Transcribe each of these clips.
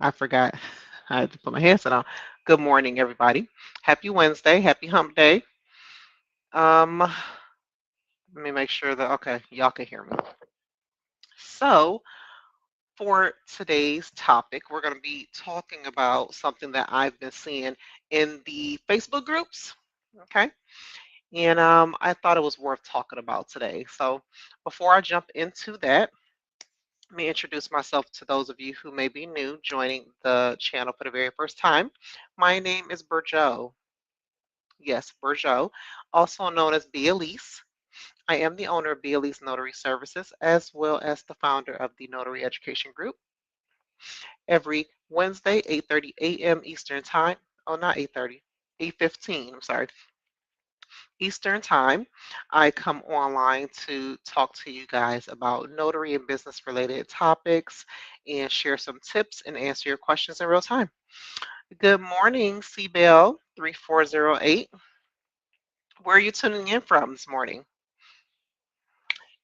I forgot. I had to put my headset on. Good morning, everybody. Happy Wednesday. Happy Hump Day. Let me make sure that okay, y'all can hear me. So, for today's topic, we're going to be talking about something that I've been seeing in the Facebook groups. Okay, and I thought it was worth talking about today. So, before I jump into that, let me introduce myself to those of you who may be new joining the channel for the very first time. My name is Burjo. Yes, Burjo, also known as B. Elise. I am the owner of B. Elise Notary Services, as well as the founder of the Notary Education Group. Every Wednesday, 8:30 a.m. Eastern Time. Oh, not 8:30, 8:15. I'm sorry, Eastern Time. I come online to talk to you guys about notary and business related topics and share some tips and answer your questions in real time. Good morning, CBell 3408. Where are you tuning in from this morning?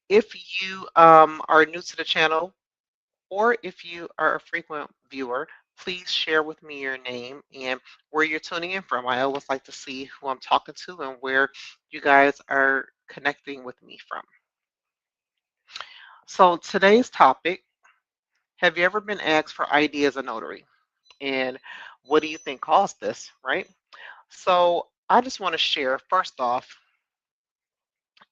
If you are new to the channel or if you are a frequent viewer, please share with me your name and where you're tuning in from. I always like to see who I'm talking to and where you guys are connecting with me from. So today's topic, have you ever been asked for ID as a notary? And what do you think caused this, right? So I just want to share, first off,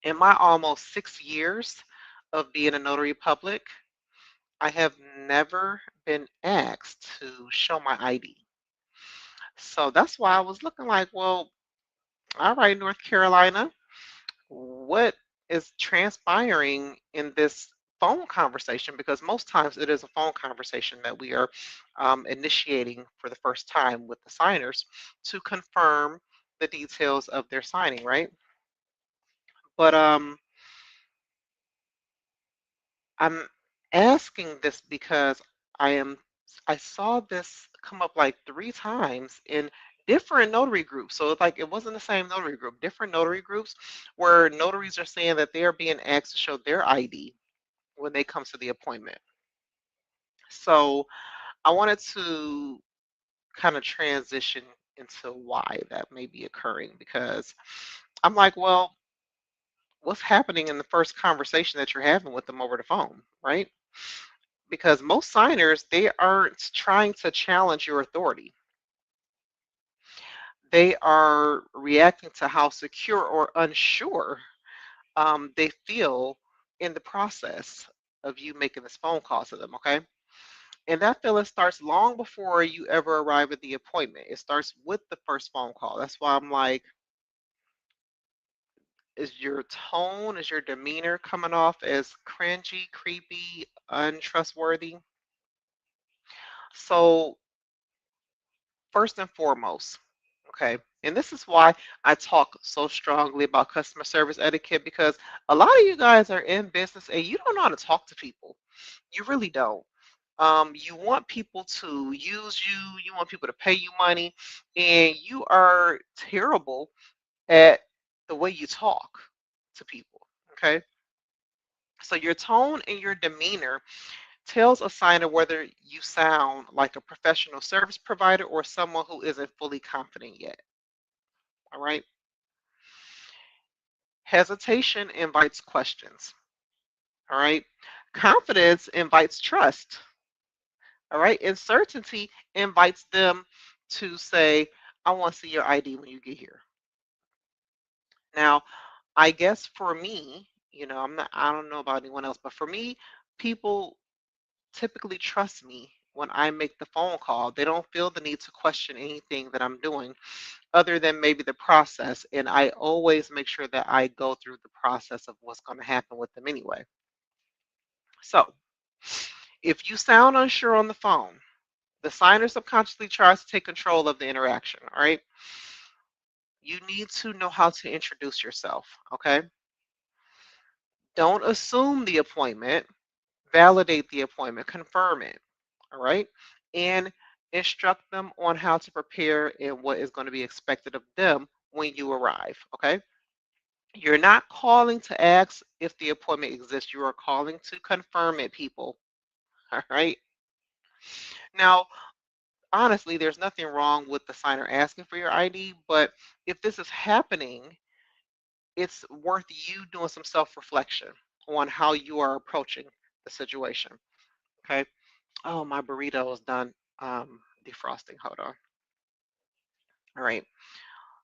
in my almost 6 years of being a notary public, I have never been asked to show my ID. So that's why I was looking like, well, all right, North Carolina, what is transpiring in this phone conversation? Because most times it is a phone conversation that we are initiating for the first time with the signers to confirm the details of their signing, right? But I'm asking this because I am I saw this come up like 3 times in different notary groups. So it's like it wasn't the same notary group, different notary groups where notaries are saying that they are being asked to show their ID when they come to the appointment. So I wanted to kind of transition into why that may be occurring because I'm like, well, what's happening in the first conversation that you're having with them over the phone, right? Because most signers, they aren't trying to challenge your authority. They are reacting to how secure or unsure they feel in the process of you making this phone call to them, okay? And that feeling starts long before you ever arrive at the appointment. It starts with the first phone call. That's why I'm like, is your tone, is your demeanor coming off as cringy, creepy, untrustworthy? So first and foremost, okay, and this is why I talk so strongly about customer service etiquette because a lot of you guys are in business and you don't know how to talk to people. You really don't. You want people to use you, you want people to pay you money, and you are terrible at the way you talk to people. Okay. So your tone and your demeanor tells a signer whether you sound like a professional service provider or someone who isn't fully confident yet. All right. Hesitation invites questions. All right. Confidence invites trust. All right. Uncertainty invites them to say, I want to see your ID when you get here. Now, I guess for me, I don't know about anyone else, but for me, people typically trust me when I make the phone call. They don't feel the need to question anything that I'm doing other than maybe the process. And I always make sure that I go through the process of what's going to happen with them anyway. So if you sound unsure on the phone, the signer subconsciously tries to take control of the interaction. All right. You need to know how to introduce yourself. Okay. Don't assume the appointment, validate the appointment, confirm it. All right. And instruct them on how to prepare and what is going to be expected of them when you arrive. Okay. You're not calling to ask if the appointment exists. You are calling to confirm it, people. All right. Now, honestly, there's nothing wrong with the signer asking for your ID, but if this is happening, it's worth you doing some self-reflection on how you are approaching the situation. Okay. Oh, my burrito is done defrosting. Hold on. All right.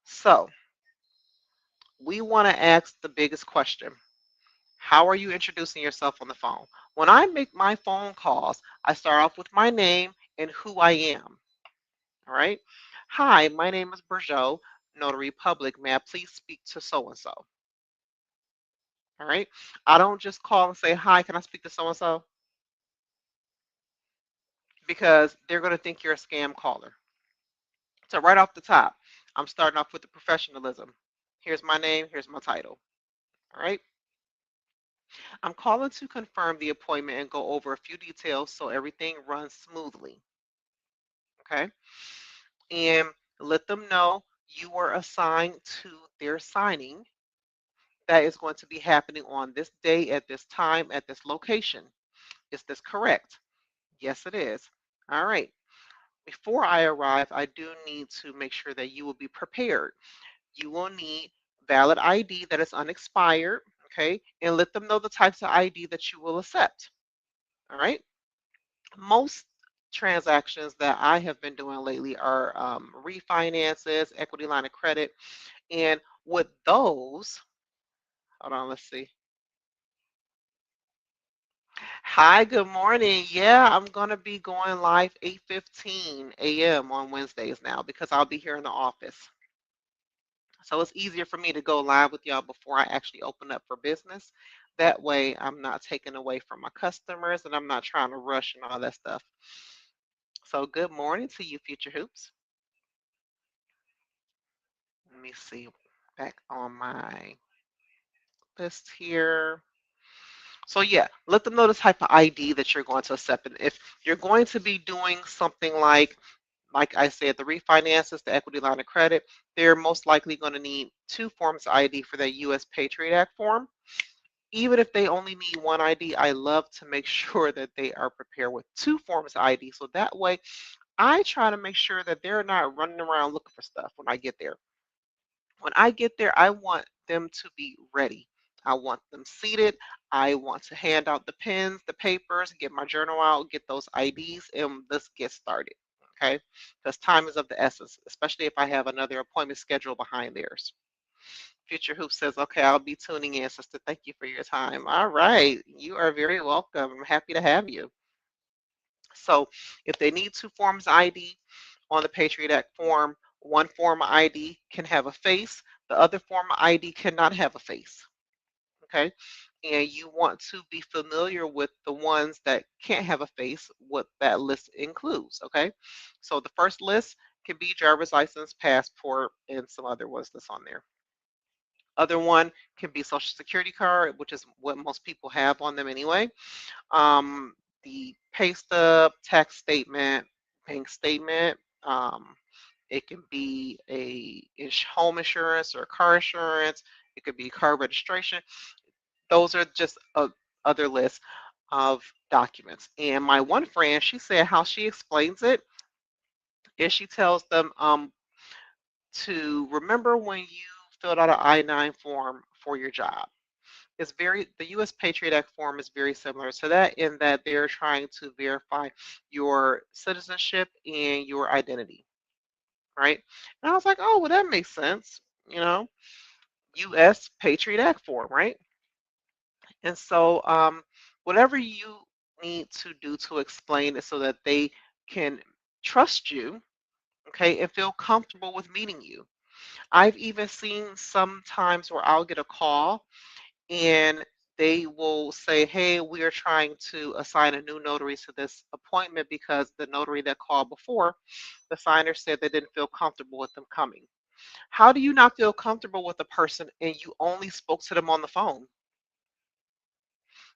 So we want to ask the biggest question. How are you introducing yourself on the phone? When I make my phone calls, I start off with my name and who I am. All right. Hi, my name is Bergeau, Notary Public. May I please speak to so and so? All right. I don't just call and say, hi, can I speak to so and so? Because they're going to think you're a scam caller. So, right off the top, I'm starting off with the professionalism. Here's my name, here's my title. All right. I'm calling to confirm the appointment and go over a few details so everything runs smoothly. Okay. And let them know you were assigned to their signing that is going to be happening on this day at this time at this location. Is this correct? Yes, it is. All right. Before I arrive, I do need to make sure that you will be prepared. You will need valid ID that is unexpired, okay? And let them know the types of ID that you will accept. All right. Most transactions that I have been doing lately are refinances, equity line of credit. And with those, hold on, let's see. Hi, good morning. Yeah, I'm gonna be going live 8:15 a.m. on Wednesdays now because I'll be here in the office. So it's easier for me to go live with y'all before I actually open up for business. That way I'm not taken away from my customers and I'm not trying to rush and all that stuff. So good morning to you, Future Hoops. Let me see back on my list here. So yeah, let them know the type of ID that you're going to accept. And if you're going to be doing something like I said, the refinances, the equity line of credit, they're most likely going to need two forms of ID for that U.S. Patriot Act form. Even if they only need one ID, I love to make sure that they are prepared with two forms of ID. So that way, I try to make sure that they're not running around looking for stuff when I get there. When I get there, I want them to be ready. I want them seated. I want to hand out the pens, the papers, get my journal out, get those IDs, and let's get started. Okay. Because time is of the essence, especially if I have another appointment scheduled behind theirs. Future Hoop says, okay, I'll be tuning in, sister. Thank you for your time. All right. You are very welcome. I'm happy to have you. So if they need two forms of ID on the Patriot Act form, one form of ID can have a face, the other form of ID cannot have a face. Okay. And you want to be familiar with the ones that can't have a face, what that list includes. Okay. So the first list can be driver's license, passport, and some other ones that's on there. Other one can be social security card, which is what most people have on them anyway. um, the pay stub, tax statement, bank statement. It can be a home insurance or car insurance. It could be car registration. Those are just other lists of documents. And my one friend, she said how she explains it is she tells them to remember when you filled out an I-9 form for your job. It's very the U.S. Patriot Act form is very similar to that in that they're trying to verify your citizenship and your identity, right? And I was like, oh, well, that makes sense, you know, U.S. Patriot Act form, right? And so, whatever you need to do to explain it so that they can trust you, okay, and feel comfortable with meeting you. I've even seen some times where I'll get a call and they will say, hey, we are trying to assign a new notary to this appointment because the notary that called before, the signer said they didn't feel comfortable with them coming. How do you not feel comfortable with a person and you only spoke to them on the phone?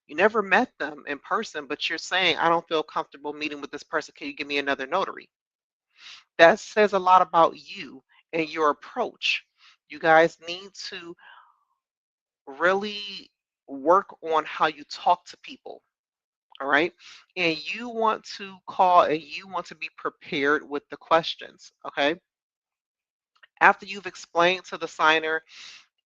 You never met them in person, but you're saying, I don't feel comfortable meeting with this person. Can you give me another notary? That says a lot about you and your approach. You guys need to really work on how you talk to people. All right. And you want to call and you want to be prepared with the questions. Okay. After you've explained to the signer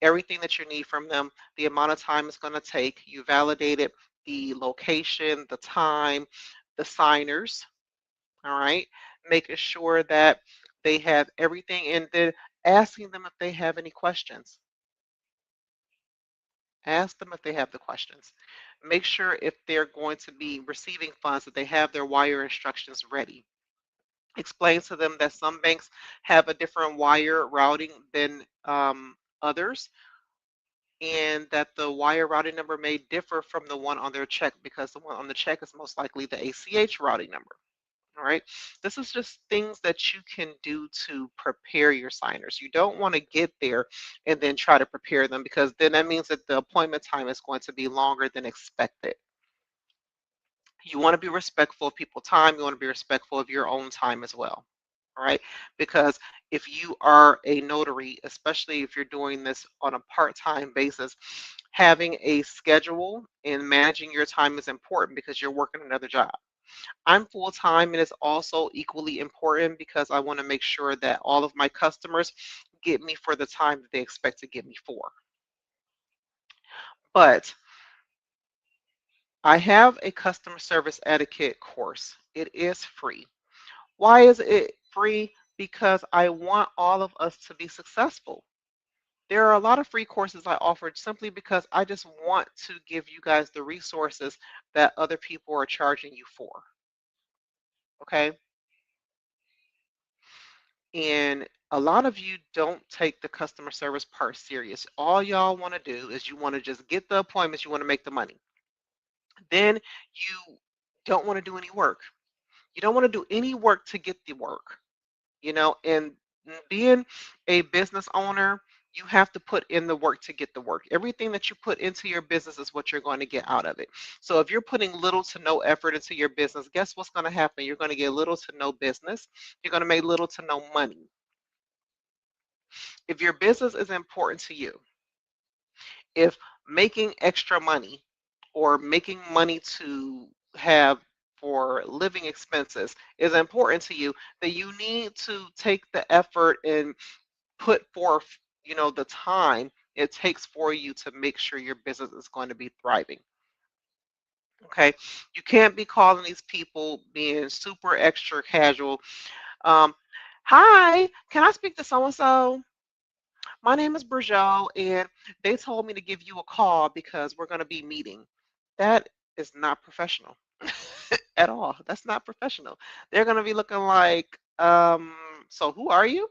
everything that you need from them, the amount of time it's going to take, you validated the location, the time, the signers. All right. Making sure that they have everything and then asking them if they have any questions. Ask them if they have the questions. Make sure if they're going to be receiving funds that they have their wire instructions ready. Explain to them that some banks have a different wire routing than others, and that the wire routing number may differ from the one on their check because the one on the check is most likely the ACH routing number. All right. This is just things that you can do to prepare your signers. You don't want to get there and then try to prepare them because then that means that the appointment time is going to be longer than expected. You want to be respectful of people's time. You want to be respectful of your own time as well. All right. Because if you are a notary, especially if you're doing this on a part time basis, having a schedule and managing your time is important because you're working another job. I'm full time and it's also equally important because I want to make sure that all of my customers get me for the time that they expect to get me for. But I have a customer service etiquette course. It is free. Why is it free? Because I want all of us to be successful. There are a lot of free courses I offered simply because I just want to give you guys the resources that other people are charging you for. Okay. And a lot of you don't take the customer service part serious. All y'all want to do is you want to just get the appointments, you want to make the money. Then you don't want to do any work. You don't want to do any work to get the work, and being a business owner, you have to put in the work to get the work. Everything that you put into your business is what you're going to get out of it. So if you're putting little to no effort into your business, guess what's going to happen? You're going to get little to no business. You're going to make little to no money. If your business is important to you, if making extra money or making money to have for living expenses is important to you, then you need to take the effort and put forth, the time it takes for you to make sure your business is going to be thriving. Okay. You can't be calling these people being super extra casual. Um, Hi, can I speak to so and so? My name is Burjot, and they told me to give you a call because we're going to be meeting. That is not professional at all. That's not professional. They're going to be looking like, so who are you?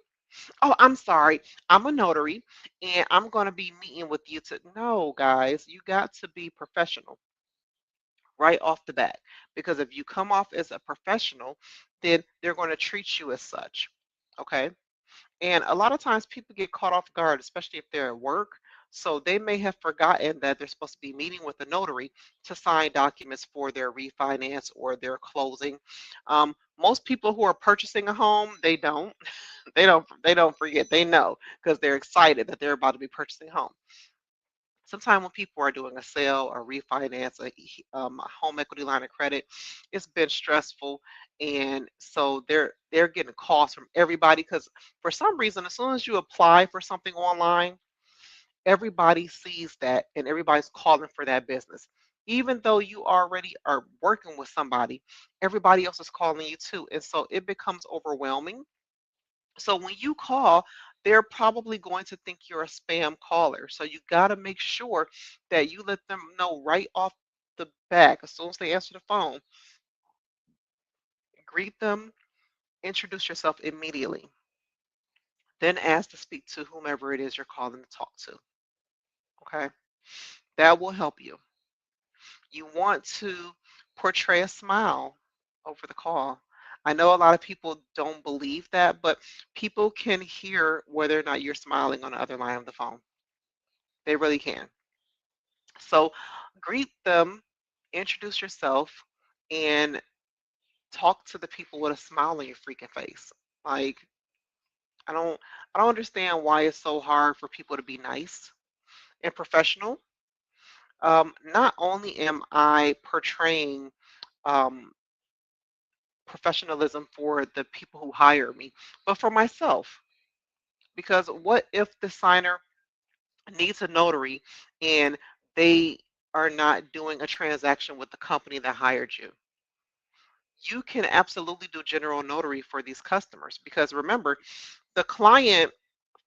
Oh, I'm sorry. I'm a notary, and I'm going to be meeting with you to. No, guys, you got to be professional right off the bat because if you come off as a professional, then they're going to treat you as such. Okay. And a lot of times people get caught off guard, especially if they're at work. So they may have forgotten that they're supposed to be meeting with a notary to sign documents for their refinance or their closing. Most people who are purchasing a home, they don't. They don't forget. They know because they're excited that they're about to be purchasing a home. Sometimes when people are doing a sale or refinance a home equity line of credit, it's been stressful, and so they're getting calls from everybody because for some reason, as soon as you apply for something online, everybody sees that and everybody's calling for that business. Even though you already are working with somebody, everybody else is calling you too, and so it becomes overwhelming. So when you call, they're probably going to think you're a spam caller. So you got to make sure that you let them know right off the back, as soon as they answer the phone, greet them, introduce yourself immediately. Then ask to speak to whomever it is you're calling to talk to. Okay. That will help you. You want to portray a smile over the call. I know a lot of people don't believe that, but people can hear whether or not you're smiling on the other line of the phone. They really can. So greet them, introduce yourself, and talk to the people with a smile on your freaking face. Like I don't I don't understand why it's so hard for people to be nice and professional. Not only am I portraying um, professionalism for the people who hire me, but for myself. Because what if the signer needs a notary and they are not doing a transaction with the company that hired you? You can absolutely do general notary for these customers because remember, the client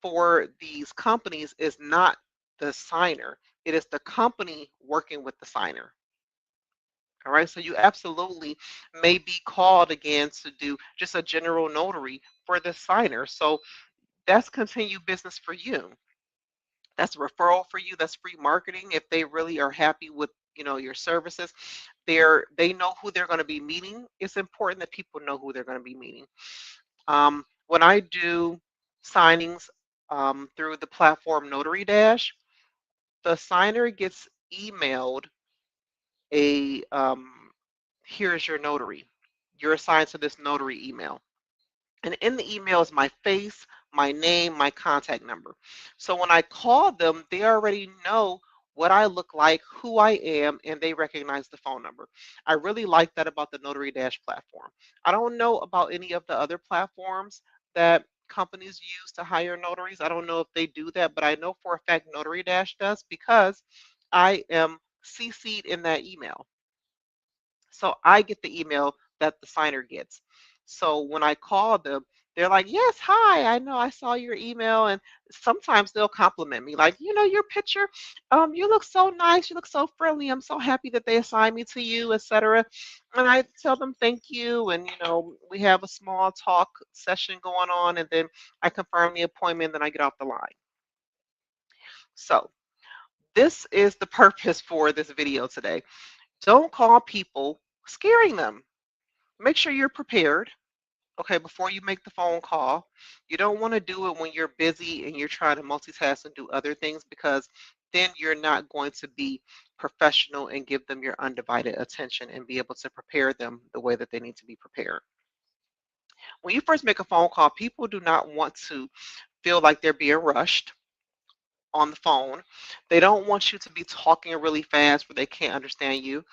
for these companies is not the signer, it is the company working with the signer. All right, so you absolutely may be called again to do just a general notary for the signer. So that's continued business for you. That's a referral for you. That's free marketing. If they really are happy with your services, they know who they're going to be meeting. It's important that people know who they're going to be meeting. When I do signings through the platform Notary Dash, the signer gets emailed a here's your notary. You're assigned to this notary email. And in the email is my face, my name, my contact number. So when I call them, they already know what I look like, who I am, and they recognize the phone number. I really like that about the Notary Dash platform. I don't know about any of the other platforms that companies use to hire notaries. I don't know if they do that, but I know for a fact Notary Dash does because I am CC'd in that email. So I get the email that the signer gets. So when I call them, they're like, yes, hi, I know I saw your email. And sometimes they'll compliment me, like, your picture, you look so nice, you look so friendly. I'm so happy that they assigned me to you, etc. And I tell them thank you. And we have a small talk session going on, and then I confirm the appointment, then I get off the line. So this is the purpose for this video today. Don't call people scaring them. Make sure you're prepared, okay, before you make the phone call. You don't want to do it when you're busy and you're trying to multitask and do other things because then you're not going to be professional and give them your undivided attention and be able to prepare them the way that they need to be prepared. When you first make a phone call, people do not want to feel like they're being rushed on the phone. They don't want you to be talking really fast where they can't understand you.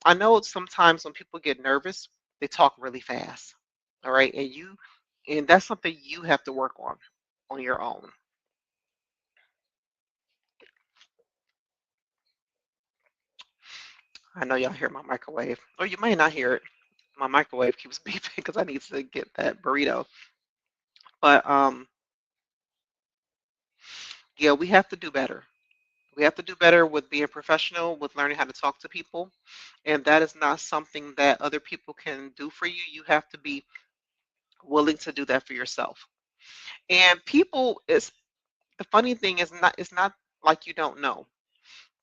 I know sometimes when people get nervous, they talk really fast. All right. And that's something you have to work on your own. I know y'all hear my microwave, or you may not hear it. My microwave keeps beeping because I need to get that burrito. But yeah, we have to do better. We have to do better with being professional, with learning how to talk to people. And that is not something that other people can do for you. You have to be willing to do that for yourself. And people is the funny thing is not it's not like you don't know.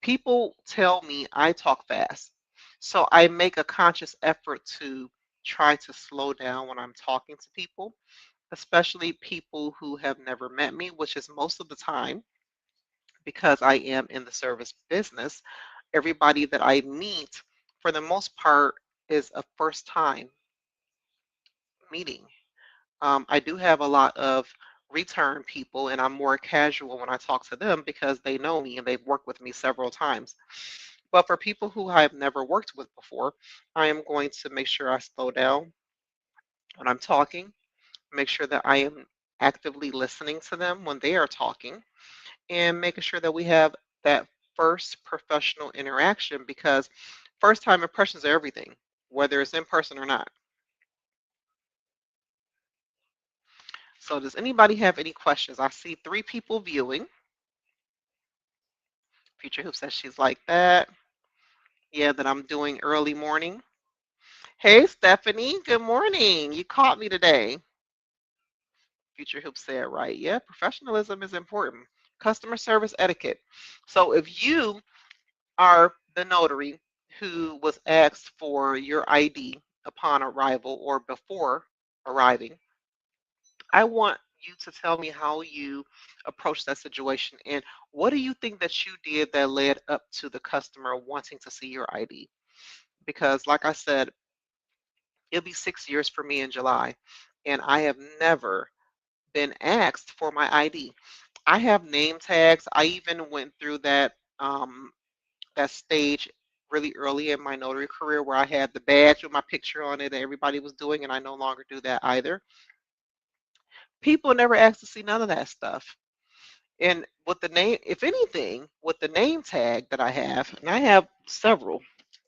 People tell me I talk fast. So I make a conscious effort to try to slow down when I'm talking to people, especially people who have never met me, which is most of the time because I am in the service business. Everybody that I meet, for the most part, is a first time meeting. I do have a lot of return people, and I'm more casual when I talk to them because they know me and they've worked with me several times. But for people who I've never worked with before, I am going to make sure I slow down when I'm talking, make sure that I am actively listening to them when they are talking, and making sure that we have that first professional interaction because first time impressions are everything, whether it's in person or not. So, does anybody have any questions? I see 3 people viewing. Future Hoop says she's like that. Yeah, that I'm doing early morning. Hey, Stephanie, good morning. You caught me today. Future Hoop said, right. Yeah, professionalism is important. Customer service etiquette. So, if you are the notary who was asked for your ID upon arrival or before arriving, I want you to tell me how you approach that situation and what do you think that you did that led up to the customer wanting to see your ID? Because, like I said, it'll be 6 years for me in July, and I have never been asked for my ID. I have name tags. I even went through that stage really early in my notary career where I had the badge with my picture on it that everybody was doing, and I no longer do that either. People never ask to see none of that stuff. And with the name, if anything, with the name tag that I have, and I have several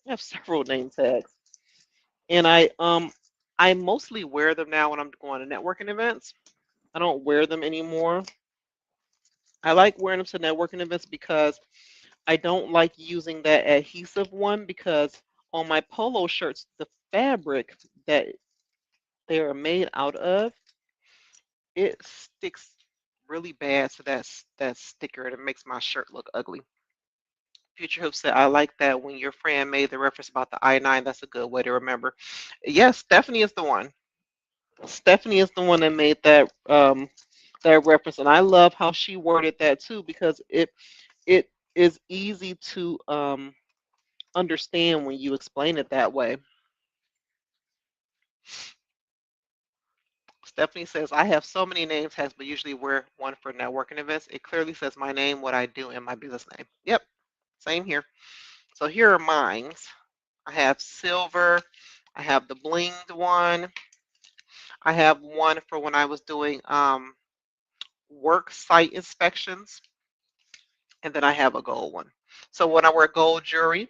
name tags, and I mostly wear them now when I'm going to networking events. I don't wear them anymore. I like wearing them to networking events because I don't like using that adhesive one because on my polo shirts, the fabric that they are made out of, it sticks really bad to that sticker and it makes my shirt look ugly. Future Hope said, I like that when your friend made the reference about the I-9. That's a good way to remember. Yes, Stephanie is the one. Stephanie is the one that made that reference, and I love how she worded that too because it is easy to understand when you explain it that way. Stephanie says, I have so many name tags, but usually wear one for networking events. It clearly says my name, what I do, and my business name. Yep, same here. So here are mine. I have silver. I have the blinged one. I have one for when I was doing work site inspections, and then I have a gold one. So when I wear gold jewelry,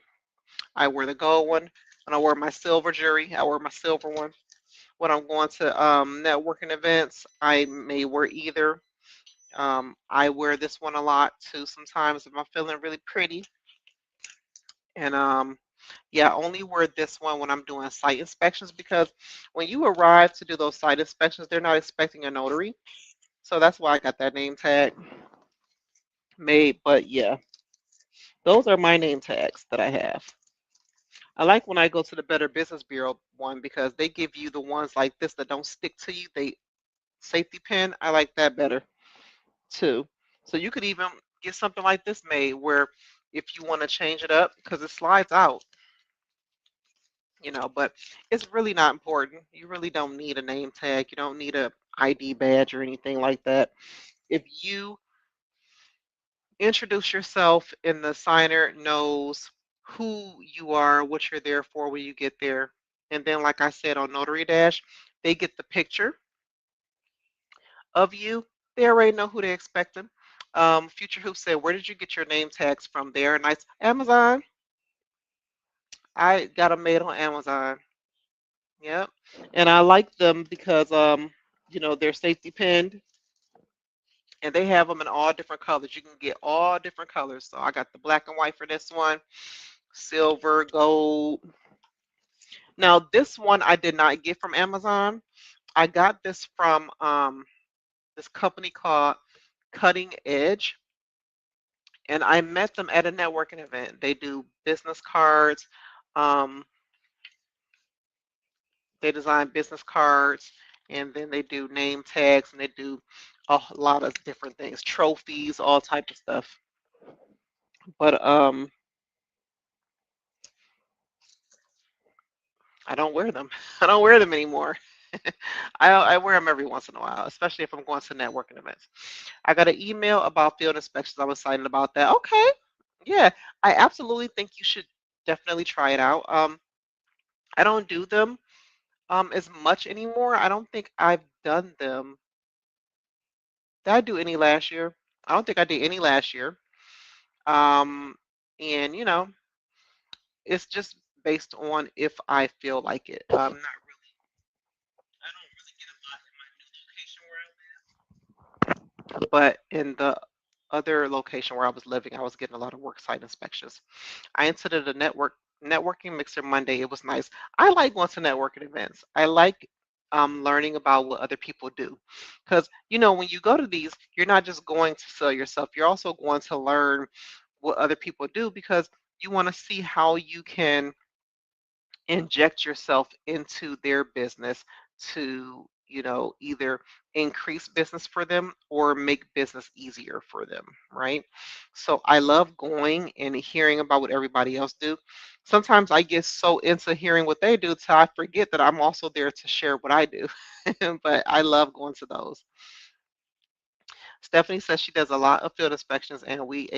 I wear the gold one. When I wear my silver jewelry, I wear my silver one. When I'm going to networking events, I may wear either. I wear this one a lot too sometimes if I'm feeling really pretty. And yeah, I only wear this one when I'm doing site inspections because when you arrive to do those site inspections, they're not expecting a notary. So that's why I got that name tag made. But yeah, those are my name tags that I have. I like when I go to the Better Business Bureau one because they give you the ones like this that don't stick to you. They safety pin. I like that better too. So you could even get something like this made where if you want to change it up because it slides out, but it's really not important. You really don't need a name tag. You don't need a ID badge or anything like that. If you introduce yourself and the signer knows who you are, what you're there for when you get there. And then, like I said on Notary Dash, they get the picture of you. They already know who they're expecting. Future Hoop said, where did you get your name tags from there? Nice. Amazon. I got them made on Amazon. Yep. And I like them because, they're safety pinned and they have them in all different colors. You can get all different colors. So I got the black and white for this one, silver, gold. Now, this one I did not get from Amazon. I got this from this company called Cutting Edge, and I met them at a networking event. They do business cards. Um, they design business cards, and then they do name tags, and they do a lot of different things, trophies, all type of stuff. But I don't wear them. I don't wear them anymore. I wear them every once in a while, especially if I'm going to networking events. I got an email about field inspections. I was excited about that. Okay. Yeah, I absolutely think you should definitely try it out. I don't do them as much anymore. I don't think I've done them. Did I do any last year? I don't think I did any last year. Um, and it's just based on if I feel like it. Not really. I don't really get a lot in my new location where I live, but in the other location where I was living, I was getting a lot of work site inspections. I attended a networking mixer Monday. It was nice. I like going to networking events. I like learning about what other people do, because when you go to these, you're not just going to sell yourself. You're also going to learn what other people do because you want to see how you can inject yourself into their business to either increase business for them or make business easier for them, right? So I love going and hearing about what everybody else do. Sometimes I get so into hearing what they do till I forget that I'm also there to share what I do. But I love going to those. Stephanie says she does a lot of field inspections and we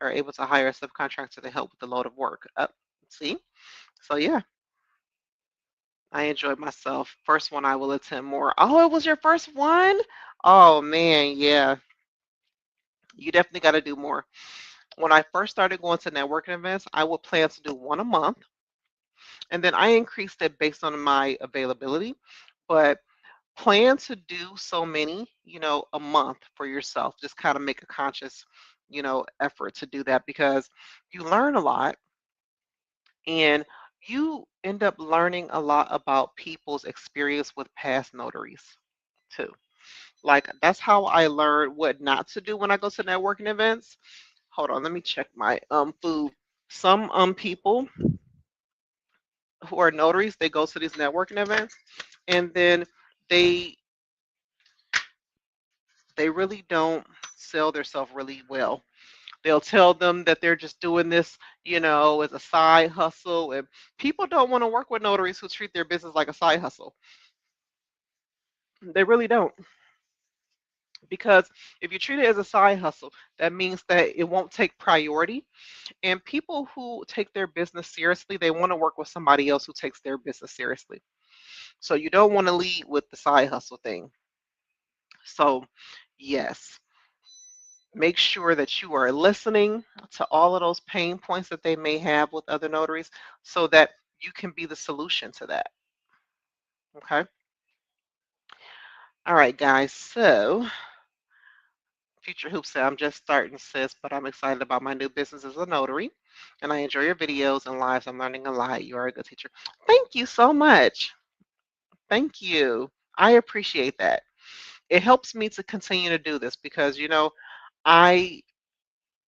are able to hire a subcontractor to help with the load of work. See? So yeah, I enjoyed myself. First one I will attend more. Oh, it was your first one? Oh man, yeah. You definitely got to do more. When I first started going to networking events, I would plan to do one a month, and then I increased it based on my availability. But plan to do so many, a month for yourself. Just kind of make a conscious, effort to do that because you learn a lot and you end up learning a lot about people's experience with past notaries too. Like that's how I learned what not to do when I go to networking events. Hold on, let me check my food. Some people who are notaries, they go to these networking events and then they they really don't sell themselves really well. They'll tell them that they're just doing this, as a side hustle. And people don't want to work with notaries who treat their business like a side hustle. They really don't. Because if you treat it as a side hustle, that means that it won't take priority. And people who take their business seriously, they want to work with somebody else who takes their business seriously. So you don't want to lead with the side hustle thing. So, yes, make sure that you are listening to all of those pain points that they may have with other notaries so that you can be the solution to that. Okay. All right, guys. So, Future Hoop said, I'm just starting, sis, but I'm excited about my new business as a notary. And I enjoy your videos and lives. I'm learning a lot. You are a good teacher. Thank you so much. Thank you. I appreciate that. It helps me to continue to do this because, I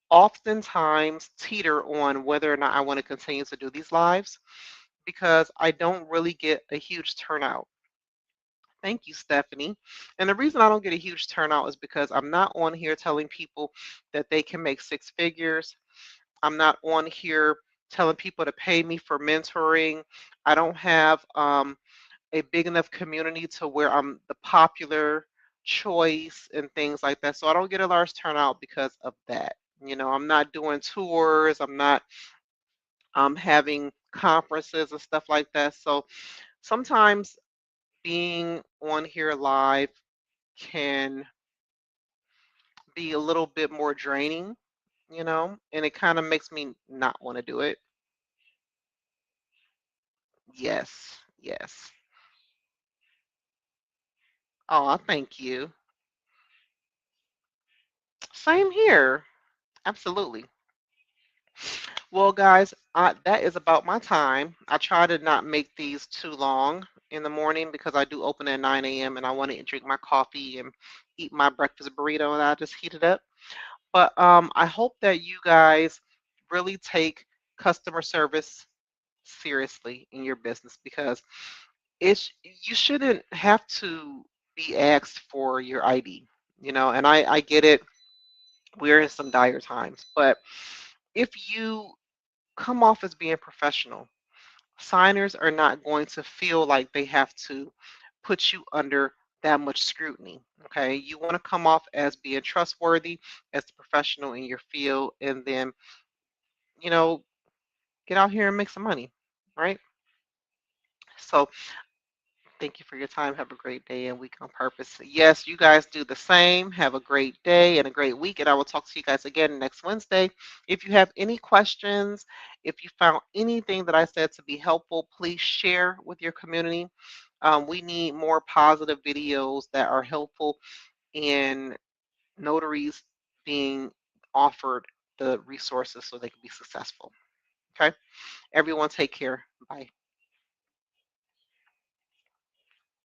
oftentimes teeter on whether or not I want to continue to do these lives because I don't really get a huge turnout. Thank you, Stephanie. And the reason I don't get a huge turnout is because I'm not on here telling people that they can make six figures. I'm not on here telling people to pay me for mentoring. I don't have a big enough community to where I'm the popular choice and things like that. So I don't get a large turnout because of that. I'm not doing tours. I'm not having conferences and stuff like that. So sometimes being on here live can be a little bit more draining, and it kind of makes me not want to do it. Yes, yes. Oh, thank you. Same here. Absolutely. Well, guys, that is about my time. I try to not make these too long in the morning because I do open at 9 a.m. and I want to drink my coffee and eat my breakfast burrito and I just heat it up. But I hope that you guys really take customer service seriously in your business because you shouldn't have to be asked for your ID, and I get it. We're in some dire times, but if you come off as being professional, signers are not going to feel like they have to put you under that much scrutiny. Okay. You want to come off as being trustworthy, as a professional in your field, and then, you know, get out here and make some money. Right. So thank you for your time. Have a great day and week on purpose. Yes, you guys do the same. Have a great day and a great week. And I will talk to you guys again next Wednesday. If you have any questions, if you found anything that I said to be helpful, please share with your community. We need more positive videos that are helpful in notaries being offered the resources so they can be successful. Okay. Everyone take care. Bye.